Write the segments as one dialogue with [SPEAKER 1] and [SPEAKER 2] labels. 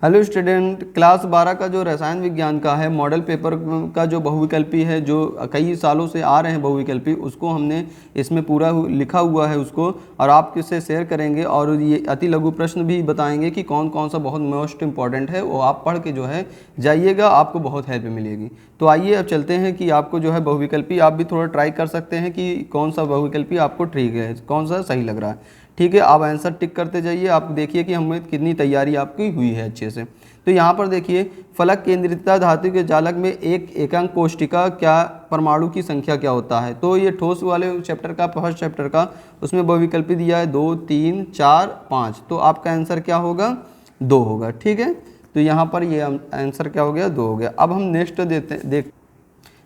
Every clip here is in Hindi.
[SPEAKER 1] हेलो स्टूडेंट, क्लास 12 का जो रसायन विज्ञान का है मॉडल पेपर का जो बहुविकल्पी है, जो कई सालों से आ रहे हैं बहुविकल्पी, उसको हमने इसमें पूरा लिखा हुआ है उसको, और आपके से शेयर करेंगे और ये अति लघु प्रश्न भी बताएंगे कि कौन कौन सा बहुत मोस्ट इंपॉर्टेंट है, वो आप पढ़ के जो है जाइएगा, आपको बहुत हेल्प मिलेगी। तो आइए अब चलते हैं कि आपको जो है बहुविकल्पी आप भी थोड़ा ट्राई कर सकते हैं कि कौन सा बहुविकल्पी आपको ठीक है, कौन सा सही लग रहा है। ठीक है, आप आंसर टिक करते जाइए। आप देखिए कि हमें कितनी तैयारी आपकी हुई है अच्छे से। तो यहाँ पर देखिए, फलक केंद्रितता धातु के जालक में एक एकंक कोष्टिका क्या परमाणु की संख्या क्या होता है। तो ये ठोस वाले चैप्टर का, फर्स्ट चैप्टर का, उसमें बहुविकल्पी दिया है 2, 3, 4, 5। तो आपका आंसर क्या होगा? 2 होगा। ठीक है, तो यहाँ पर ये आंसर क्या हो गया? 2 हो गया। अब हम नेक्स्ट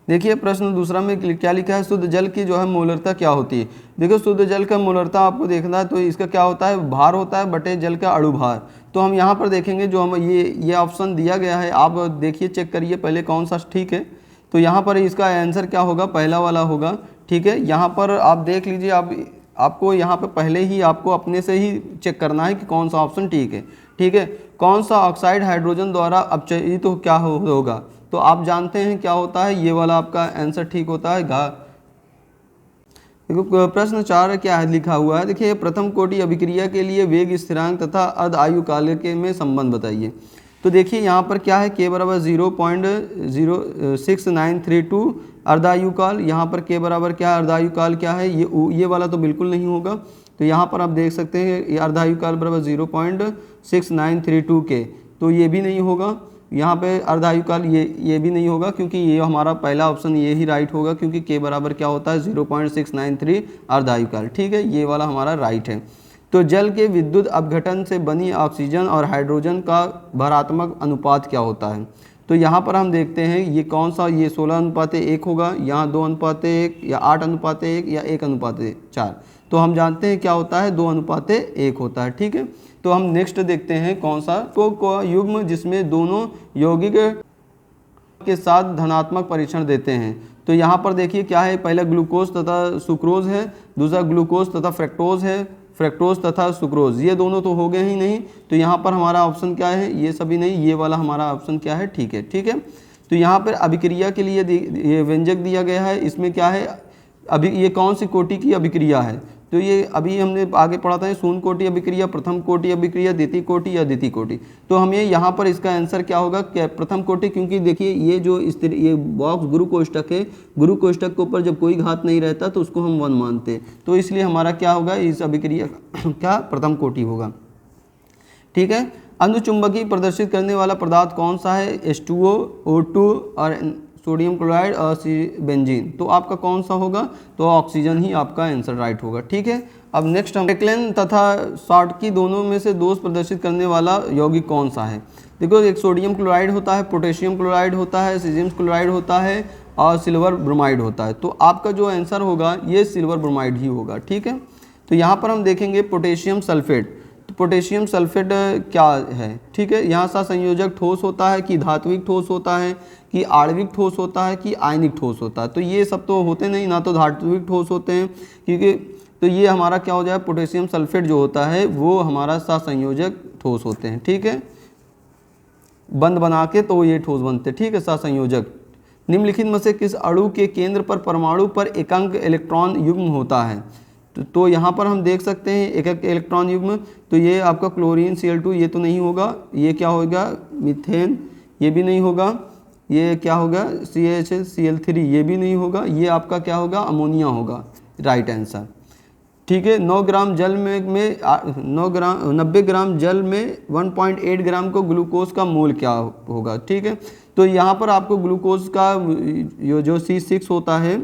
[SPEAKER 1] देखिए प्रश्न दूसरा में क्या लिखा है, शुद्ध जल की जो है मोलरता क्या होती है। देखो, शुद्ध जल का मोलरता आपको देखना है, तो इसका क्या होता है? भार होता है बटे जल का अणु भार। तो हम यहाँ पर देखेंगे, जो हम ये ऑप्शन दिया गया है, आप देखिए, चेक करिए पहले कौन सा ठीक है। तो यहाँ पर इसका आंसर क्या होगा? पहला वाला होगा। ठीक है, यहाँ पर आप देख लीजिए, आपको यहाँ पर पहले ही आपको अपने से ही चेक करना है कि कौन सा ऑप्शन ठीक है। ठीक है, कौन सा ऑक्साइड हाइड्रोजन द्वारा अपचयित तो क्या होगा। तो आप जानते हैं क्या होता है, ये वाला आपका आंसर ठीक होता है घा। देखो प्रश्न 4 क्या है लिखा हुआ है, देखिए, प्रथम कोटि अभिक्रिया के लिए वेग स्थिरांक तथा अर्ध आयु काल के में संबंध बताइए। तो देखिए यहाँ पर क्या है, k बराबर 0.06932 अर्धायु काल। यहाँ पर k बराबर क्या है, अर्धायु काल क्या है, ये वाला तो बिल्कुल नहीं होगा। तो यहाँ पर आप देख सकते हैं ये अर्धायु काल बराबर 0.6932 के, तो ये भी नहीं होगा। यहाँ पे अर्धायु काल ये भी नहीं होगा, क्योंकि ये हमारा पहला ऑप्शन ये ही राइट होगा, क्योंकि k बराबर क्या होता है 0.693 अर्धायु काल। ठीक है, ये वाला हमारा राइट है। तो जल के विद्युत अपघटन से बनी ऑक्सीजन और हाइड्रोजन का भरात्मक अनुपात क्या होता है। तो यहाँ पर हम देखते हैं ये कौन सा, ये 16:1 होगा, यहाँ 2:1 या 8:1 या 1:4। तो हम जानते हैं क्या होता है, 2:1 होता है। ठीक है, तो हम नेक्स्ट देखते हैं कौन सा को युग्म जिसमें दोनों यौगिक के साथ धनात्मक परीक्षण देते हैं। तो यहाँ पर देखिए क्या है, पहला ग्लूकोज तथा सुक्रोज है, दूसरा ग्लूकोज तथा फ्रक्टोज है, फ्रक्टोज तथा सुक्रोज, ये दोनों तो हो गए ही नहीं। तो यहाँ पर हमारा ऑप्शन क्या है, ये सभी नहीं, ये वाला हमारा ऑप्शन क्या है, ठीक है। ठीक है, तो यहाँ पर अभिक्रिया के लिए ये व्यंजक दिया गया है, इसमें क्या है, अभी ये कौन सी कोटि की अभिक्रिया है। तो ये अभी हमने आगे पढ़ा था, शून्य कोटि अभिक्रिया, प्रथम कोटि अभिक्रिया, द्वितीय कोटि या द्वितीय कोटि। तो हमें यहाँ पर इसका आंसर क्या होगा, क्या प्रथम कोटि, क्योंकि देखिए ये जो ये बॉक्स गुरु कोष्ठक है, गुरु कोष्ठक के ऊपर जब कोई घात नहीं रहता तो उसको हम 1 मानते हैं। तो इसलिए हमारा क्या होगा, इस अभिक्रिया क्या प्रथम कोटि होगा। ठीक है, अनुचुंबकीय प्रदर्शित करने वाला पदार्थ कौन सा है, H2O, O2 और सोडियम क्लोराइड और बेंजीन। तो आपका कौन सा होगा, तो ऑक्सीजन ही आपका आंसर राइट होगा। ठीक है, अब नेक्स्ट हम एक्लेन तथा शॉटकी दोनों में से दोष प्रदर्शित करने वाला यौगिक कौन सा है। देखो, एक सोडियम क्लोराइड होता है, पोटेशियम क्लोराइड होता है, सीजियम क्लोराइड होता है और सिल्वर ब्रोमाइड होता है। तो आपका जो आंसर होगा ये सिल्वर ब्रोमाइड ही होगा। ठीक है, तो यहाँ पर हम देखेंगे पोटेशियम सल्फेट। तो पोटेशियम सल्फेट क्या है, ठीक है, यहाँ सा संयोजक ठोस होता है कि धात्विक ठोस होता है कि आणविक ठोस होता है कि आयनिक ठोस होता है। तो ये सब तो होते नहीं, ना तो धात्विक ठोस होते हैं, क्योंकि तो ये हमारा क्या हो जाए, पोटेशियम सल्फेट जो होता है वो हमारा सा संयोजक ठोस होते हैं। ठीक है, बंद बना के तो ये ठोस बनते हैं। ठीक है, सा संयोजक। निम्नलिखित में से किस अणु के केंद्र पर परमाणु पर एकांक इलेक्ट्रॉन युग्म होता है। तो यहाँ पर हम देख सकते हैं एक इलेक्ट्रॉन युग्म, तो ये आपका क्लोरीन Cl2 ये तो नहीं होगा, ये क्या होगा, मीथेन ये भी नहीं होगा, ये क्या होगा, CHCl3 ये भी नहीं होगा, ये आपका क्या होगा, अमोनिया होगा, राइट आंसर। ठीक है, 9 ग्राम जल में 90 ग्राम जल में 1.8 ग्राम को ग्लूकोज का मोल क्या होगा। ठीक है, तो यहाँ पर आपको ग्लूकोज का जो C6 होता है,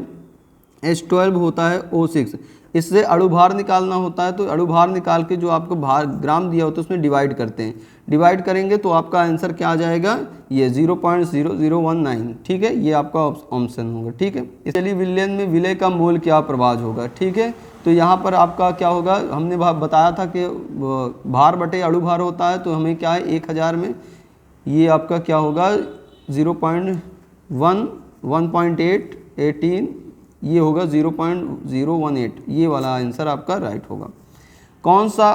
[SPEAKER 1] H12 होता है O6, इससे अणुभार निकालना होता है। तो अणुभार निकाल के जो आपको भार ग्राम दिया होता है उसमें डिवाइड करते हैं, डिवाइड करेंगे तो आपका आंसर क्या आ जाएगा, ये 0.0019। ठीक है, ये आपका ऑप्शन होगा। ठीक है, इसलिए विलयन में विलय का मोल क्या प्रभाज होगा। ठीक है, तो यहाँ पर आपका क्या होगा, हमने बताया था कि भार बटे अणुभार होता है, तो हमें क्या है 1000 में ये आपका क्या होगा 0.1, 1.8, 18, ये होगा 0.018, ये वाला आंसर आपका राइट होगा। कौन सा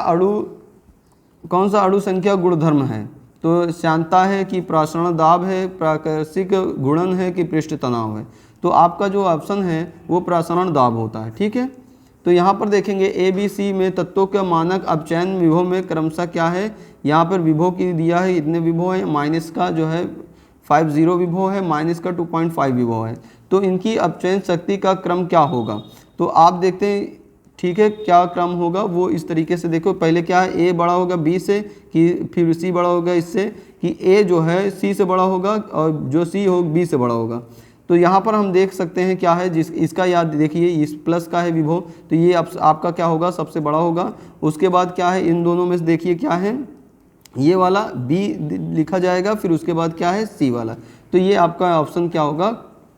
[SPEAKER 1] अणु संख्या गुणधर्म है। तो श्यानता है कि प्रसारण दाब है, प्राकृतिक गुणन है कि पृष्ठ तनाव है। तो आपका जो ऑप्शन है वो प्रसारण दाब होता है। ठीक है, तो यहाँ पर देखेंगे ABC में तत्वों का मानक अपचयन विभव में क्रमशः क्या है, यहाँ पर विभव की दिया है, इतने विभव है, माइनस का जो है 50 विभव है, माइनस का 2.5 विभव है। तो इनकी अपचयन शक्ति का क्रम क्या होगा, तो आप देखते हैं। ठीक है, क्या क्रम होगा वो इस तरीके से देखो, पहले क्या है, A बड़ा होगा B से कि फिर C बड़ा होगा इससे, कि A जो है C से बड़ा होगा और जो C हो B से बड़ा होगा। तो यहाँ पर हम देख सकते हैं क्या है, इसका याद देखिए, इस प्लस का है विभव, तो ये आपका क्या होगा, सबसे बड़ा होगा। उसके बाद क्या है, इन दोनों में से देखिए क्या है, ये वाला B लिखा जाएगा, फिर उसके बाद क्या है C वाला। तो ये आपका ऑप्शन क्या होगा,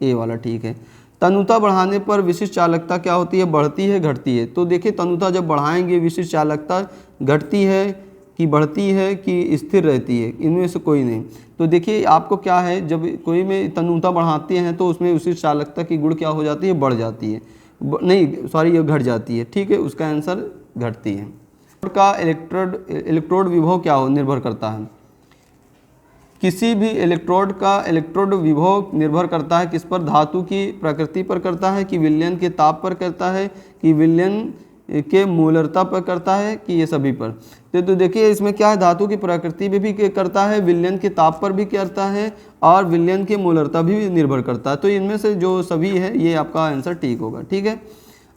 [SPEAKER 1] A वाला। ठीक है, तनुता बढ़ाने पर विशिष्ट चालकता क्या होती है, बढ़ती है घटती है। तो देखिए तनुता जब बढ़ाएंगे विशिष्ट चालकता घटती है कि बढ़ती है कि स्थिर रहती है, इनमें से कोई नहीं। तो देखिए आपको क्या है, जब कोई में तनुता बढ़ाते हैं तो उसमें विशिष्ट चालकता की गुण क्या हो जाती है, बढ़ जाती है, नहीं सॉरी ये घट जाती है। ठीक है, उसका आंसर घटती है। का इलेक्ट्रोड विभव क्या हो निर्भर करता है, किसी भी इलेक्ट्रोड का इलेक्ट्रोड विभव निर्भर करता है किस पर, धातु की प्रकृति पर करता है कि विलयन के ताप पर करता है कि विलयन के मूलरता पर करता है कि ये सभी पर। तो देखिए इसमें क्या है, धातु की प्रकृति भी करता है, विलयन के ताप पर भी करता है और विलयन के मूलरता भी निर्भर करता है। तो इनमें से जो सभी है ये आपका आंसर ठीक होगा। ठीक है,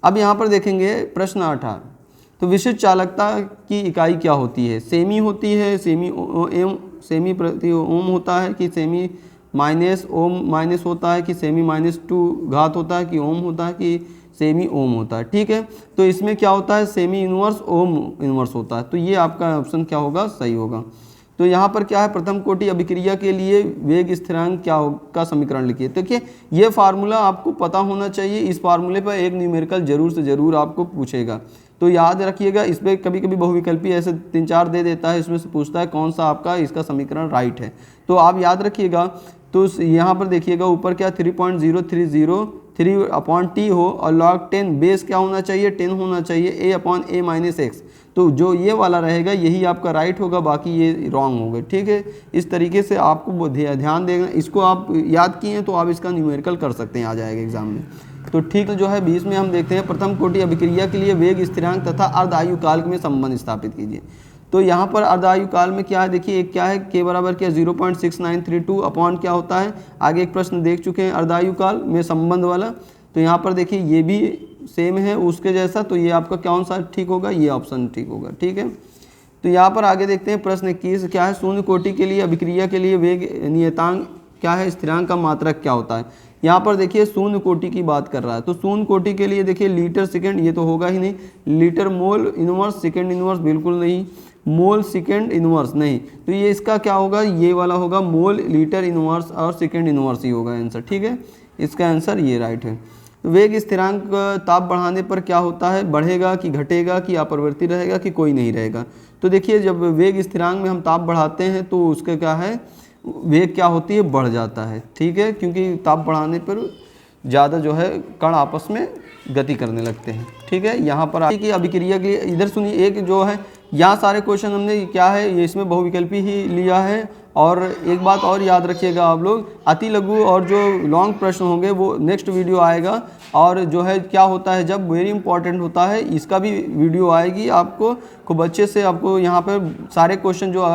[SPEAKER 1] अब यहाँ पर देखेंगे प्रश्न 18। तो विशिष्ट चालकता की इकाई क्या होती है, सेमी होती है, सेमी प्रति ओम होता है कि सेमी माइनस ओम माइनस होता है कि सेमी -2 घात होता है कि ओम होता है कि सेमी ओम होता है। ठीक है, तो इसमें क्या होता है, सेमी इनवर्स ओम इनवर्स होता है। तो ये आपका ऑप्शन क्या होगा, सही होगा। तो यहाँ पर क्या है, प्रथम कोटि अभिक्रिया के लिए वेग स्थिरांक क्या का समीकरण लिखिए। देखिए ये फार्मूला आपको पता होना चाहिए, इस फार्मूले पर एक न्यूमेरिकल जरूर से ज़रूर आपको पूछेगा, तो याद रखिएगा। इस पर कभी कभी बहुविकल्पी ऐसे 3-4 दे देता है, इसमें से पूछता है कौन सा आपका इसका समीकरण राइट है, तो आप याद रखिएगा। तो यहाँ पर देखिएगा ऊपर क्या 3.0303/T हो और log 10 बेस क्या होना चाहिए, 10 होना चाहिए, A/A-x। तो जो ये वाला रहेगा यही आपका राइट होगा, बाकी ये रॉन्ग होगा। ठीक है, इस तरीके से आपको ध्यान देना, इसको आप याद किए हैं तो आप इसका न्यूमेरिकल कर सकते हैं, आ जाएगा एग्जाम में। तो ठीक जो है 20 में हम देखते हैं, प्रथम कोटि अभिक्रिया के लिए वेग स्थिरांक तथा अर्ध आयु काल में संबंध स्थापित कीजिए। तो यहाँ पर अर्ध आयु काल में क्या है, देखिए एक क्या है, k बराबर क्या 0.6932 अपॉन क्या होता है, आगे एक प्रश्न देख चुके हैं अर्ध आयु काल में संबंध वाला। तो यहाँ पर देखिए ये भी सेम है उसके जैसा, तो ये आपका कौन सा ठीक होगा, ये ऑप्शन ठीक होगा। ठीक है, तो यहाँ पर आगे देखते हैं प्रश्न 21 क्या है, शून्य कोटि के लिए अभिक्रिया के लिए वेग नियतांक क्या है, स्थिरांक का मात्रक क्या होता है। यहाँ पर देखिए शून्य कोटि की बात कर रहा है, तो शून्य कोटि के लिए देखिए लीटर सेकंड, ये तो होगा ही नहीं, litre mole inverse second inverse बिल्कुल नहीं, मोल सेकंड इनवर्स नहीं, तो ये इसका क्या होगा, ये वाला होगा मोल लीटर इनवर्स और सेकंड इनवर्स ही होगा आंसर। ठीक है, इसका आंसर ये राइट है। तो वेग स्थिरांक ताप बढ़ाने पर क्या होता है, बढ़ेगा कि घटेगा कि अपरिवर्ती रहेगा कि कोई नहीं रहेगा। तो देखिए जब वेग स्थिरांक में हम ताप बढ़ाते हैं तो उसका क्या है, वेग क्या होती है, बढ़ जाता है। ठीक है, क्योंकि ताप बढ़ाने पर ज़्यादा जो है कण आपस में गति करने लगते हैं। ठीक है, यहाँ पर कि अभिक्रिया के लिए इधर सुनिए, एक जो है यहाँ सारे क्वेश्चन हमने क्या है ये इसमें बहुविकल्पी ही लिया है। और एक बात और याद रखिएगा आप लोग, अति लघु और जो लॉन्ग प्रश्न होंगे वो नेक्स्ट वीडियो आएगा, और जो है क्या होता है जब वेरी इंपॉर्टेंट होता है इसका भी वीडियो आएगी, आपको खूब अच्छे से आपको यहाँ पर सारे क्वेश्चन जो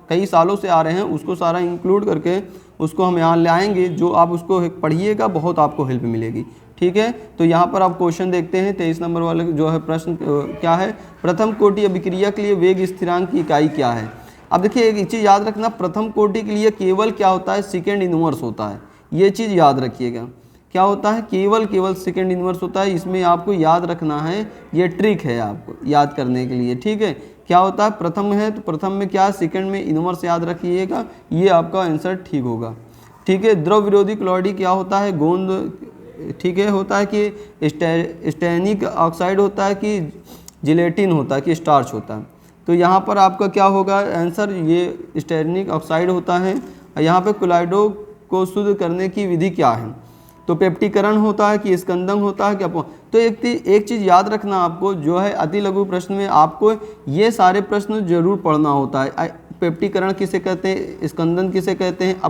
[SPEAKER 1] कई सालों से आ रहे हैं उसको सारा इंक्लूड करके उसको हम यहाँ ले आएंगे, जो आप उसको पढ़िएगा बहुत आपको हेल्प मिलेगी। ठीक है, तो यहाँ पर आप क्वेश्चन देखते हैं 23 नंबर वाले जो है प्रश्न क्या है, प्रथम कोटि अभिक्रिया के लिए वेग स्थिरांक की इकाई क्या है। अब देखिए एक चीज़ याद रखना, प्रथम कोटि के लिए केवल क्या होता है, सेकेंड इनवर्स होता है, ये चीज़ याद रखिएगा। क्या होता है, केवल सेकेंड इनवर्स होता है, इसमें आपको याद रखना है, ये ट्रिक है आपको याद करने के लिए। ठीक है, क्या होता है, प्रथम है तो प्रथम में क्या, सेकंड में इनवर्स याद रखिएगा, ये आपका आंसर ठीक होगा। ठीक है, द्रव विरोधी क्लॉडी क्या होता है, गोंद। ठीक है, होता है कि स्टेनिक ऑक्साइड होता है कि जिलेटिन होता है कि स्टार्च होता है। तो यहाँ पर आपका क्या होगा आंसर, ये स्टेनिक ऑक्साइड होता है। यहाँ पे क्लोराइडो को शुद्ध करने की विधि क्या है, तो पेप्टिकरण होता है कि स्कंदन होता है क्या। तो एक चीज़ याद रखना आपको, जो है अति लघु प्रश्न में आपको ये सारे प्रश्न जरूर पढ़ना होता है। पेप्टीकरण किसे कहते हैं, स्कंदन किसे कहते हैं,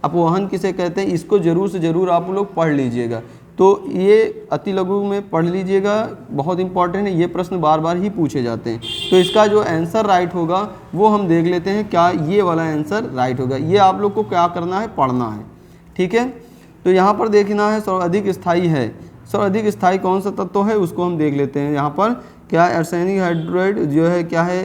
[SPEAKER 1] अपवहन किसे कहते हैं, इसको जरूर से ज़रूर आप लोग पढ़ लीजिएगा। तो ये अति लघु में पढ़ लीजिएगा, बहुत इंपॉर्टेंट है, ये प्रश्न बार बार ही पूछे जाते हैं। तो इसका जो आंसर राइट होगा वो हम देख लेते हैं, क्या ये वाला आंसर राइट होगा। ये आप लोग को क्या करना है, पढ़ना है, ठीक है। तो यहाँ पर देखना है सर्वाधिक स्थायी है, सर्वाधिक स्थायी कौन सा तत्व है उसको हम देख लेते हैं। यहाँ पर क्या आर्सेनिक हाइड्रोइड जो है क्या है,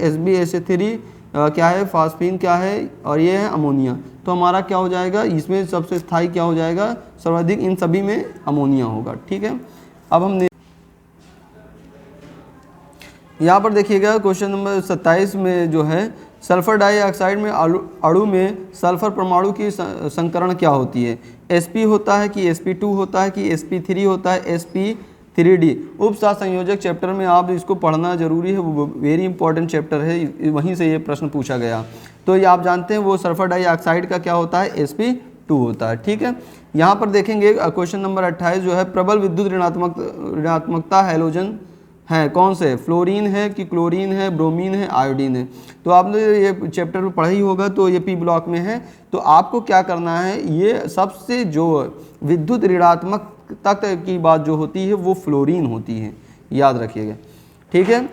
[SPEAKER 1] SbSa3 क्या है, फास्फीन क्या है, और ये है अमोनिया। तो हमारा क्या हो जाएगा, इसमें सबसे स्थायी क्या हो जाएगा, सर्वाधिक इन सभी में अमोनिया होगा, ठीक है। अब हम यहाँ पर देखिएगा क्वेश्चन नंबर 27 में जो है सल्फर डाइऑक्साइड में अणु में सल्फर परमाणु की संकरण क्या होती है, sp होता है कि sp2 होता है कि sp3 होता है, sp3d। उपसहसंयोजक चैप्टर में आप इसको पढ़ना जरूरी है, वो वेरी इंपॉर्टेंट चैप्टर है, वहीं से ये प्रश्न पूछा गया। तो ये आप जानते हैं वो सल्फर डाइऑक्साइड का क्या होता है, sp2 होता है, ठीक है। यहाँ पर देखेंगे क्वेश्चन नंबर 28 जो है प्रबल विद्युत ऋणात्मकता हैलोजन है कौन से, फ्लोरीन है कि क्लोरीन है, ब्रोमीन है, आयोडीन है। तो आपने ये चैप्टर में पढ़ा ही होगा, तो ये P ब्लॉक में है। तो आपको क्या करना है, ये सबसे जो विद्युत ऋणात्मक तत्व की बात जो होती है वो फ्लोरीन होती है, याद रखिएगा, ठीक है।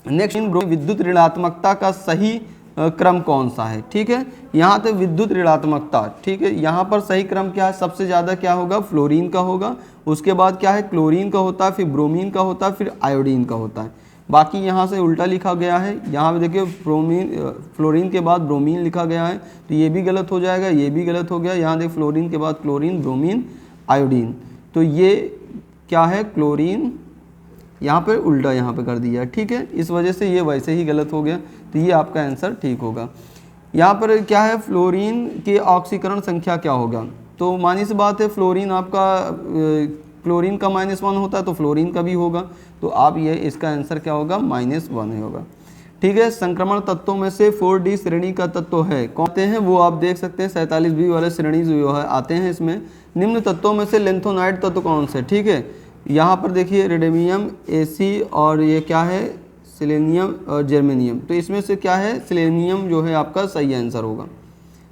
[SPEAKER 1] नेक्स्ट विद्युत ऋणात्मकता का सही क्रम कौन सा है, ठीक है। यहाँ तक विद्युत ऋणात्मकता, ठीक है। यहाँ पर सही क्रम क्या है, सबसे ज़्यादा क्या होगा, फ्लोरीन का होगा, उसके बाद क्या है, क्लोरीन का होता है, फिर ब्रोमीन का होता है, फिर आयोडीन का होता है। बाकी यहाँ से उल्टा लिखा गया है, यहाँ पे देखिए फ्लोरीन के बाद ब्रोमीन लिखा गया है, तो ये भी गलत हो जाएगा, ये भी गलत हो गया। यहाँ देख फ्लोरीन के बाद क्लोरीन, ब्रोमीन, आयोडीन, तो ये क्या है, क्लोरीन, यहाँ पे उल्टा यहाँ पे कर दिया, ठीक है। इस वजह से ये वैसे ही गलत हो गया, तो ये आपका आंसर ठीक होगा। यहाँ पर क्या है, फ्लोरीन की ऑक्सीकरण संख्या क्या होगा, तो मानी सी बात है, फ्लोरीन आपका क्लोरीन का -1 होता है तो फ्लोरीन का भी होगा, तो आप ये इसका आंसर क्या होगा, -1 होगा, ठीक है। संक्रमण तत्वों में से 4D श्रेणी का तत्व है कौन हैं, वो आप देख सकते हैं 47B वाले श्रेणी जो है आते हैं इसमें। निम्न तत्वों में से लेंथोनाइड तत्व कौन से, ठीक है। यहाँ पर देखिए रेडियम, Ac और ये क्या है, सेलेनियम और जर्मेनियम। तो इसमें से क्या है, सेलेनियम जो है आपका सही आंसर होगा,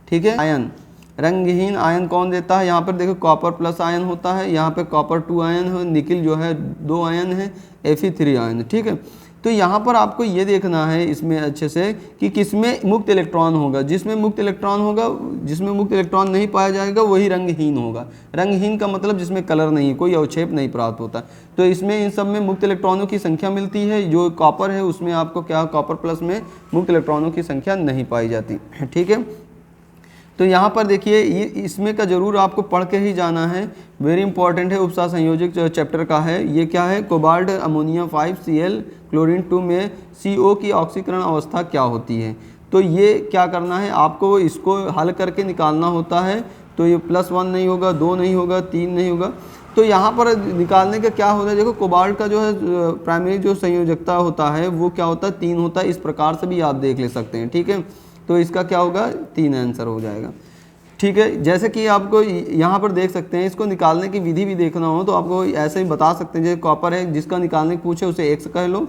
[SPEAKER 1] ठीक है। आयन, रंगहीन आयन कौन देता है, यहाँ पर देखो कॉपर प्लस आयन होता है, यहाँ पे कॉपर 2 आयन है, निकिल जो है 2 आयन है, Fe3 आयन है, ठीक है। तो यहाँ पर आपको ये देखना है इसमें अच्छे से कि किसमें मुक्त इलेक्ट्रॉन होगा, जिसमें मुक्त इलेक्ट्रॉन होगा, जिसमें मुक्त इलेक्ट्रॉन नहीं पाया जाएगा वही रंगहीन होगा। रंगहीन का मतलब जिसमें कलर नहीं, कोई अवक्षेप नहीं प्राप्त होता। तो इसमें इन सब में मुक्त इलेक्ट्रॉनों की संख्या मिलती है, जो कॉपर है उसमें आपको क्या, कॉपर प्लस में मुक्त इलेक्ट्रॉनों की संख्या नहीं पाई जाती, ठीक है। तो यहाँ पर देखिए ये इसमें का जरूर आपको पढ़ के ही जाना है, वेरी इंपॉर्टेंट है, उपसह संयोजक चैप्टर का है। ये क्या है, कोबाल्ट अमोनिया 5Cl क्लोरीन 2 में CO की ऑक्सीकरण अवस्था क्या होती है। तो ये क्या करना है, आपको इसको हल करके निकालना होता है। तो ये +1 नहीं होगा, 2 नहीं होगा, 3 नहीं होगा। तो यहाँ पर निकालने का क्या होता है, देखो कोबाल्ट का जो है प्राइमरी जो संयोजकता होता है वो क्या होता है, 3 होता है। इस प्रकार से भी आप देख ले सकते हैं, ठीक है। तो इसका क्या होगा, 3 आंसर हो जाएगा, ठीक है। जैसे कि आपको यहाँ पर देख सकते हैं, इसको निकालने की विधि भी देखना हो तो आपको ऐसे ही बता सकते हैं। जैसे कॉपर है, जिसका निकालने पूछे उसे X कह लो,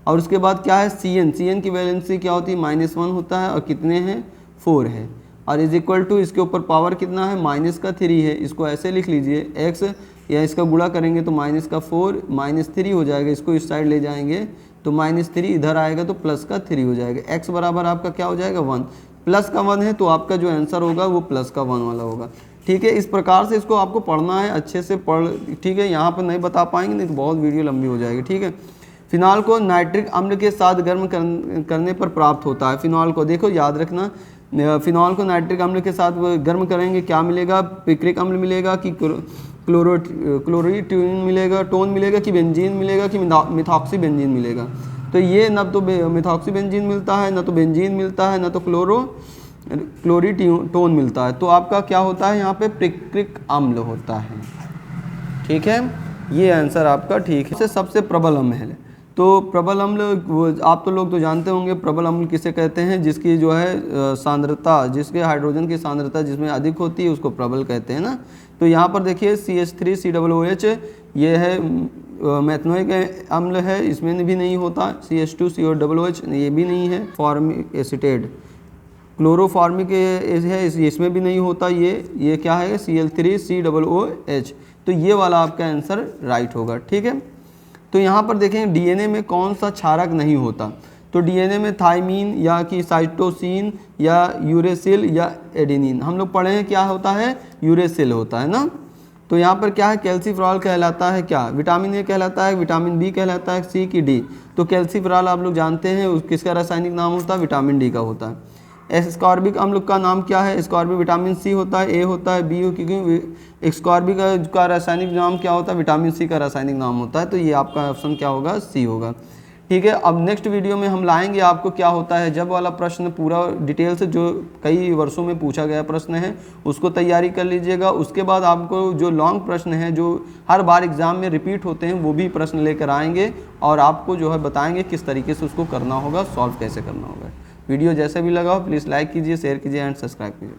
[SPEAKER 1] और उसके बाद क्या है CN की वैलेंसी क्या होती है, -1 होता है, और कितने हैं, 4 है, और इज इक्वल टू इसके ऊपर पावर कितना है, -3 है। इसको ऐसे लिख लीजिए, X या इसका गुणा करेंगे तो -4 -3 हो जाएगा, इसको इस साइड ले जाएंगे तो -3 इधर आएगा तो +3 हो जाएगा। X बराबर आपका क्या हो जाएगा, 1, प्लस का 1 है तो आपका जो आंसर होगा वो +1 वाला होगा, ठीक है। इस प्रकार से इसको आपको पढ़ना है, अच्छे से पढ़, ठीक है। यहाँ पर नहीं बता पाएंगे नहीं तो बहुत वीडियो लंबी हो जाएगी, ठीक है। फिनॉल को नाइट्रिक अम्ल के साथ गर्म करने पर प्राप्त होता है। फिनॉल को देखो याद रखना, फिनॉल को नाइट्रिक अम्ल के साथ गर्म करेंगे क्या मिलेगा, पिक्रिक अम्ल मिलेगा कि क्लोरीटोन मिलेगा, टोन मिलेगा कि बेंजीन मिलेगा कि मिथॉक्सी बेंजीन मिलेगा। तो ये न तो मिथॉक्सी बेंजीन मिलता है, न तो बेंजीन मिलता है, न तो क्लोरीटोन मिलता है। तो आपका क्या होता है, यहाँ पे पिक्रिक अम्ल होता है, ठीक है। ये आंसर आपका ठीक है। सबसे प्रबल अम्ल है, तो प्रबल अम्ल आप तो लोग तो जानते होंगे प्रबल अम्ल किसे कहते हैं, जिसकी जो है सांद्रता, जिसके हाइड्रोजन की सांद्रता जिसमें अधिक होती है उसको प्रबल कहते हैं ना। तो यहाँ पर देखिए CH3COOH ये है मेथनोइक अम्ल है, इसमें भी नहीं होता। CH2COOH ये भी नहीं है। फॉर्मिक एसिटेट, क्लोरोफॉर्मिक है, इसमें भी नहीं होता। ये क्या है, Cl3COOH। तो ये वाला आपका आंसर राइट होगा। ठीक है, तो यहाँ पर देखें डीएनए में कौन सा क्षारक नहीं होता। तो डीएनए में थाइमीन या कि साइटोसिन या यूरेसिल या एडेनिन, हम लोग पढ़े हैं क्या होता है, यूरेसिल होता है ना। तो यहाँ पर क्या है, कैल्सीफेरॉल कहलाता है क्या, विटामिन ए कहलाता है, विटामिन बी कहलाता है, सी की डी। तो कैल्सीफेरॉल आप लोग जानते हैं किसका रासायनिक नाम होता है, विटामिन डी का होता है। एस्कॉर्बिक अम्ल का नाम क्या है, एस्कॉर्बिक विटामिन सी होता है, ए होता है, बी हो, क्योंकि एस्कॉर्बिक का रासायनिक नाम क्या होता है, विटामिन सी का रासायनिक नाम होता है। तो ये आपका ऑप्शन क्या होगा, सी होगा। ठीक है, अब नेक्स्ट वीडियो में हम लाएंगे आपको क्या होता है जब वाला प्रश्न, पूरा डिटेल से जो कई वर्षों में पूछा गया प्रश्न है उसको तैयारी कर लीजिएगा। उसके बाद आपको जो लॉन्ग प्रश्न है जो हर बार एग्जाम में रिपीट होते हैं वो भी प्रश्न लेकर आएंगे और आपको जो है बताएंगे किस तरीके से उसको करना होगा, सॉल्व कैसे करना होगा। वीडियो जैसे भी लगा हो प्लीज़ लाइक कीजिए, शेयर कीजिए एंड सब्सक्राइब कीजिए।